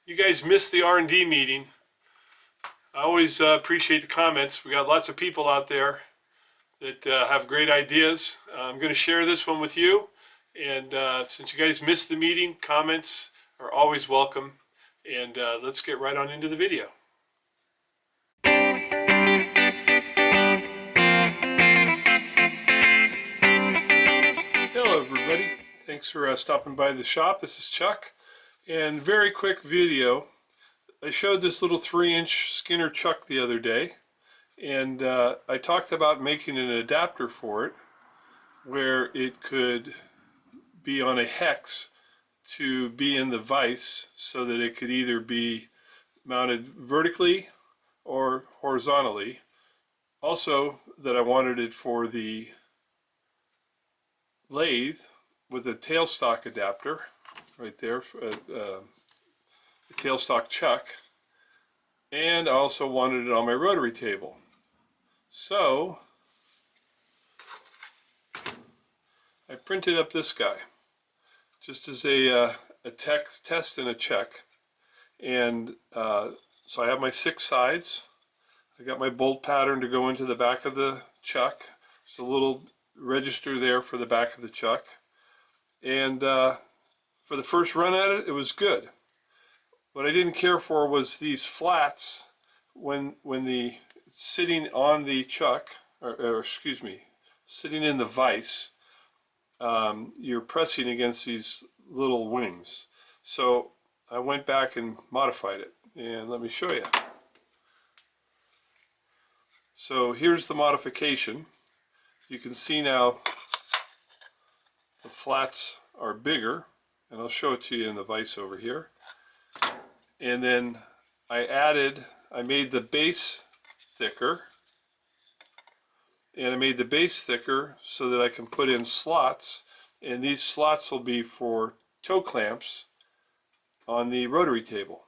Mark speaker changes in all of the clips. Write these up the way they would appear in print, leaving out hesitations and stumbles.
Speaker 1: you guys missed the R&D meeting. I always appreciate the comments. We got lots of people out there that have great ideas. I'm going to share this one with you. And since you guys missed the meeting, comments are always welcome. And let's get right on into the video. Hello everybody. Thanks for stopping by the shop. This is Chuck. And very quick video. I showed this little 3-inch Skinner chuck the other day. And I talked about making an adapter for it where it could be on a hex to be in the vise so that it could either be mounted vertically or horizontally. Also, that I wanted it for the lathe with a tailstock adapter right there, a tailstock chuck, and I also wanted it on my rotary table. So I printed up this guy just as a test and a check. And so I have my 6 sides. I got my bolt pattern to go into the back of the chuck. There's a little register there for the back of the chuck. And for the first run at it, it was good. What I didn't care for was these flats when the sitting on the chuck, or excuse me, sitting in the vise. You're pressing against these little wings. So I went back and modified it, and let me show you. So here's the modification. You can see now the flats are bigger, and I'll show it to you in the vise over here. And then I made the base thicker, and I made the base thicker so that I can put in slots, and these slots will be for toe clamps on the rotary table.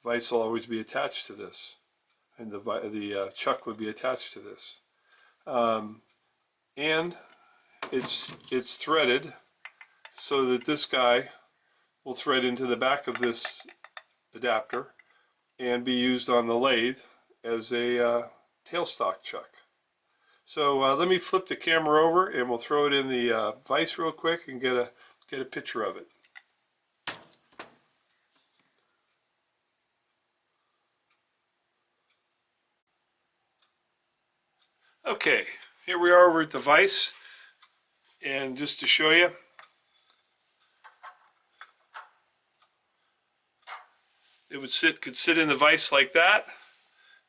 Speaker 1: Vise will always be attached to this, and the chuck would be attached to this. And it's threaded so that this guy will thread into the back of this adapter and be used on the lathe as a tailstock chuck. So let me flip the camera over and we'll throw it in the vise real quick and get a picture of it. Okay, here we are over at the vise, and just to show you, it could sit in the vise like that,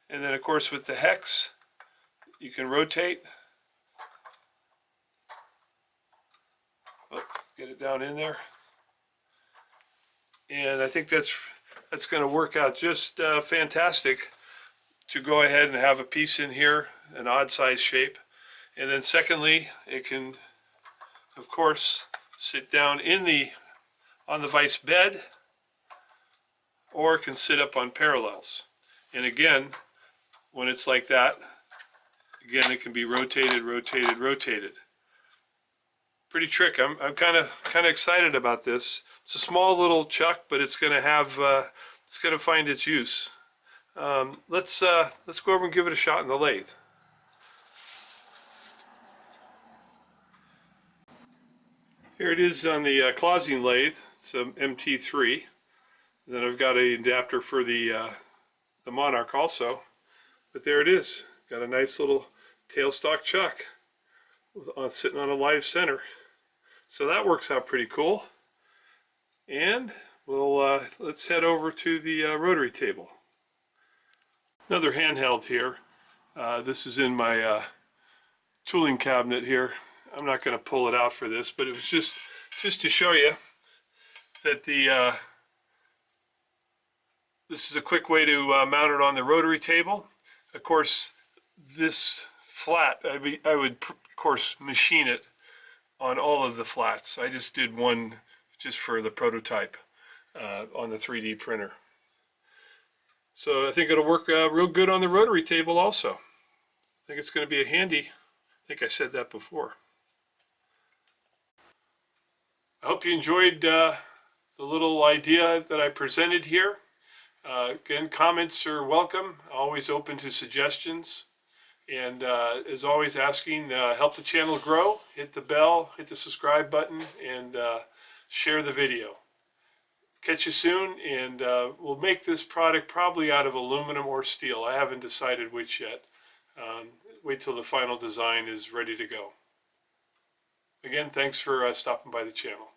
Speaker 1: and then of course with the hex you can rotate. Oh, get it down in there, and I think that's going to work out just fantastic to go ahead and have a piece in here, an odd size shape. And then secondly, it can of course sit down on the vise bed, or it can sit up on parallels. And again, when it's like that, again it can be rotated, rotated, rotated. Pretty trick. I'm kind of excited about this. It's a small little chuck, but it's going to find its use. Let's go over and give it a shot in the lathe. Here it is on the Clausing lathe. It's an MT3. And then I've got an adapter for the Monarch also. But there it is. Got a nice little tailstock chuck sitting on a live center. So that works out pretty cool. And let's head over to the rotary table. Another handheld here. This is in my tooling cabinet here. I'm not going to pull it out for this, but it was just to show you that this is a quick way to mount it on the rotary table. Of course, this flat, I would of course machine it on all of the flats. I just did one just for the prototype on the 3D printer. So I think it'll work real good on the rotary table also. I think it's going to be a handy. I think I said that before. I hope you enjoyed the little idea that I presented here. Again, comments are welcome. Always open to suggestions. And as always, asking, help the channel grow. Hit the bell, hit the subscribe button, and share the video. Catch you soon, and we'll make this product probably out of aluminum or steel. I haven't decided which yet. Wait till the final design is ready to go. Again, thanks for stopping by the channel.